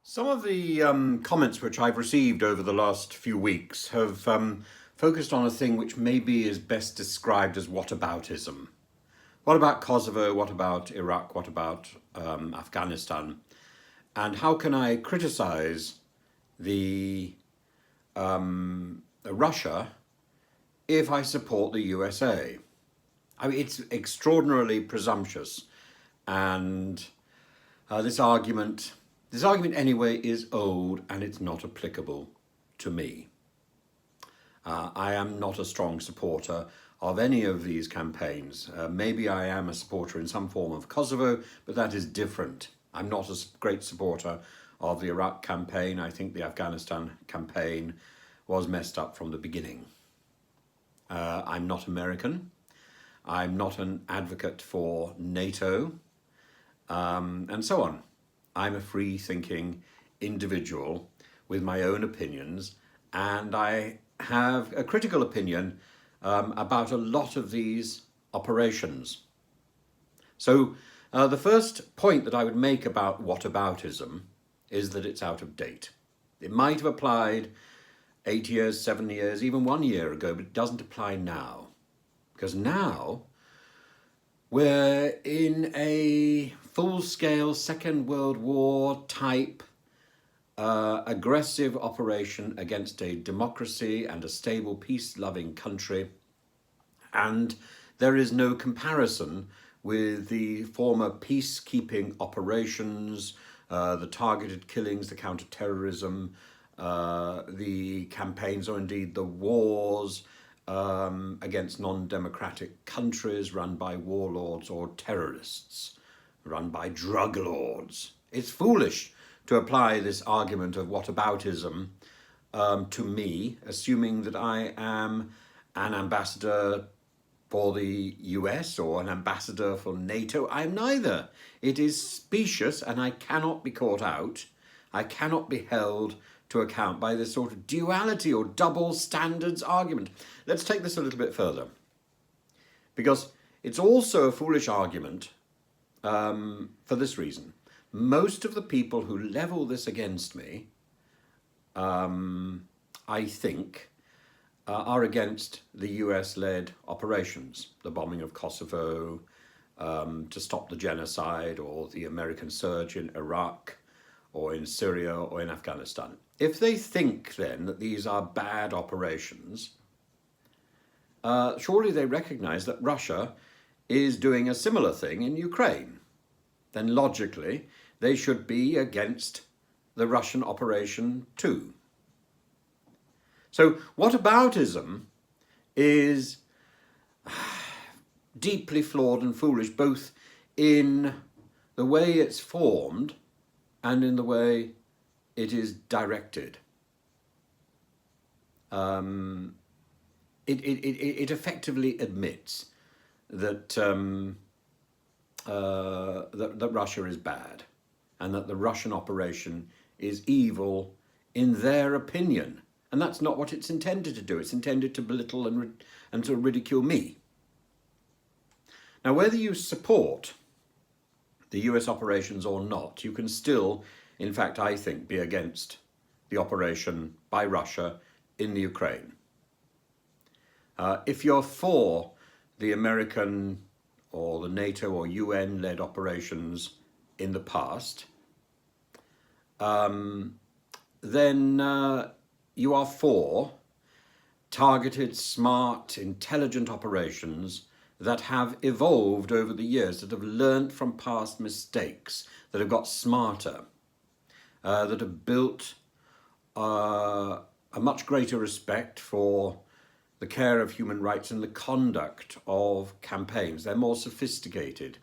Some of the comments which I've received over the last few weeks have focused on a thing which maybe is best described as whataboutism. What about Kosovo? What about Iraq? What about Afghanistan? And how can I criticize the Russia if I support the USA? I mean, it's extraordinarily presumptuous, and this argument anyway is old and it's not applicable to me. I am not a strong supporter of any of these campaigns. Maybe I am a supporter in some form of Kosovo, but that is different. I'm not a great supporter of the Iraq campaign. I think the Afghanistan campaign was messed up from the beginning. I'm not American. I'm not an advocate for NATO, and so on. I'm a free-thinking individual with my own opinions, and I have a critical opinion about a lot of these operations. So the first point that I would make about whataboutism is that it's out of date. It might have applied 8 years, 7 years, even 1 year ago, but it doesn't apply now. Because now we're in a full-scale Second World War type aggressive operation against a democracy and a stable, peace-loving country. And there is no comparison with the former peacekeeping operations, the targeted killings, the counter-terrorism, the campaigns, or indeed the wars against non-democratic countries run by warlords or terrorists, run by drug lords. It's foolish to apply this argument of whataboutism to me, assuming that I am an ambassador for the US or an ambassador for NATO. I'm neither. It is specious and I cannot be caught out. I cannot be held to account by this sort of duality or double standards argument. Let's take this a little bit further, because it's also a foolish argument for this reason. Most of the people who level this against me, I think, are against the US-led operations, the bombing of Kosovo, to stop the genocide, or the American surge in Iraq, or in Syria, or in Afghanistan. If they think then that these are bad operations, surely they recognize that Russia is doing a similar thing in Ukraine. Then logically, they should be against the Russian operation too. So whataboutism is deeply flawed and foolish, both in the way it's formed and in the way it is directed. It effectively admits that that Russia is bad, and that the Russian operation is evil in their opinion. And that's not what it's intended to do. It's intended to belittle and to ridicule me. Now, whether you support the US operations or not, you can still, in fact, I think, be against the operation by Russia in the Ukraine. If you're for the American or the NATO or UN-led operations in the past, then you are for targeted, smart, intelligent operations that have evolved over the years, that have learnt from past mistakes, that have got smarter, that have built a much greater respect for the care of human rights and the conduct of campaigns. They're more sophisticated.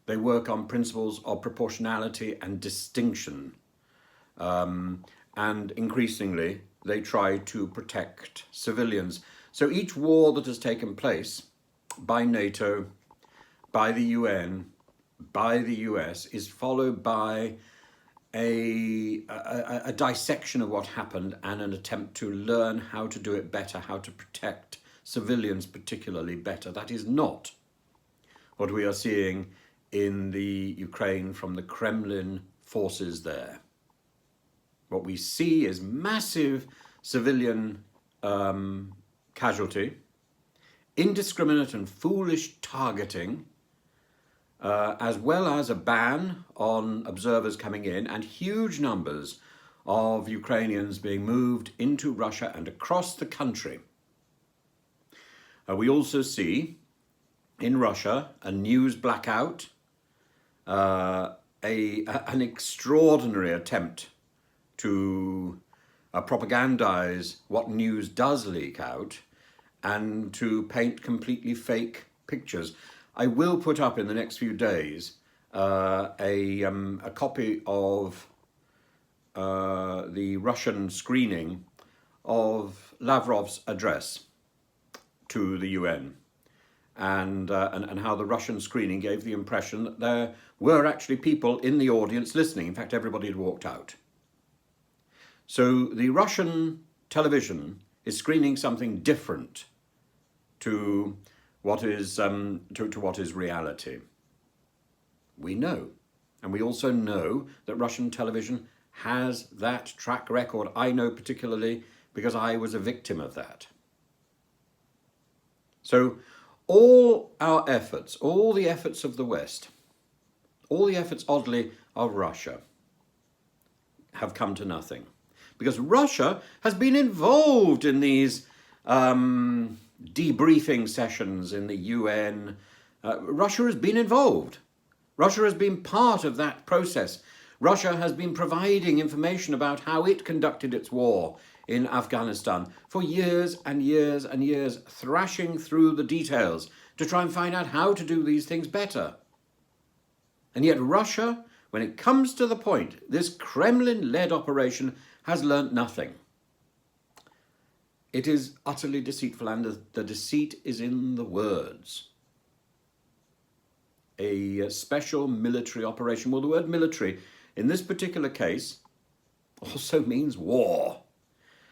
They work on principles of proportionality and distinction. And increasingly, they try to protect civilians. So each war that has taken place by NATO, by the UN, by the US, is followed by a dissection of what happened and an attempt to learn how to do it better, how to protect civilians particularly better. That is not what we are seeing in the Ukraine from the Kremlin forces there. What we see is massive civilian casualty, indiscriminate and foolish targeting, as well as a ban on observers coming in, and huge numbers of Ukrainians being moved into Russia and across the country. We also see in Russia a news blackout, an extraordinary attempt to propagandize what news does leak out and to paint completely fake pictures. I will put up in the next few days a copy of the Russian screening of Lavrov's address to the UN, and how the Russian screening gave the impression that there were actually people in the audience listening. In fact, everybody had walked out. So the Russian television is screening something different to what is what is reality. We know, and we also know that Russian television has that track record. I know particularly because I was a victim of that. So all our efforts, all the efforts of the West, all the efforts, oddly, of Russia have come to nothing. Because Russia has been involved in these debriefing sessions in the UN. Russia has been involved. Russia has been part of that process. Russia has been providing information about how it conducted its war in Afghanistan for years and years and years, thrashing through the details to try and find out how to do these things better. And yet Russia, when it comes to the point, this Kremlin-led operation has learnt nothing. It is utterly deceitful, and the deceit is in the words. A special military operation. Well, the word military in this particular case also means war.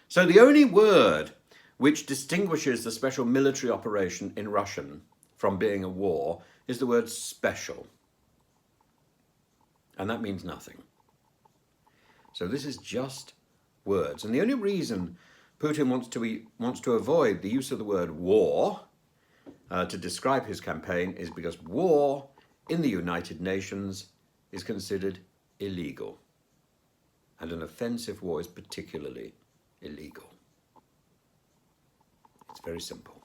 So the only word which distinguishes the special military operation in Russian from being a war is the word special. And that means nothing. So this is just words. And the only reason Putin wants to avoid the use of the word war to describe his campaign is because war in the United Nations is considered illegal. And an offensive war is particularly illegal. It's very simple.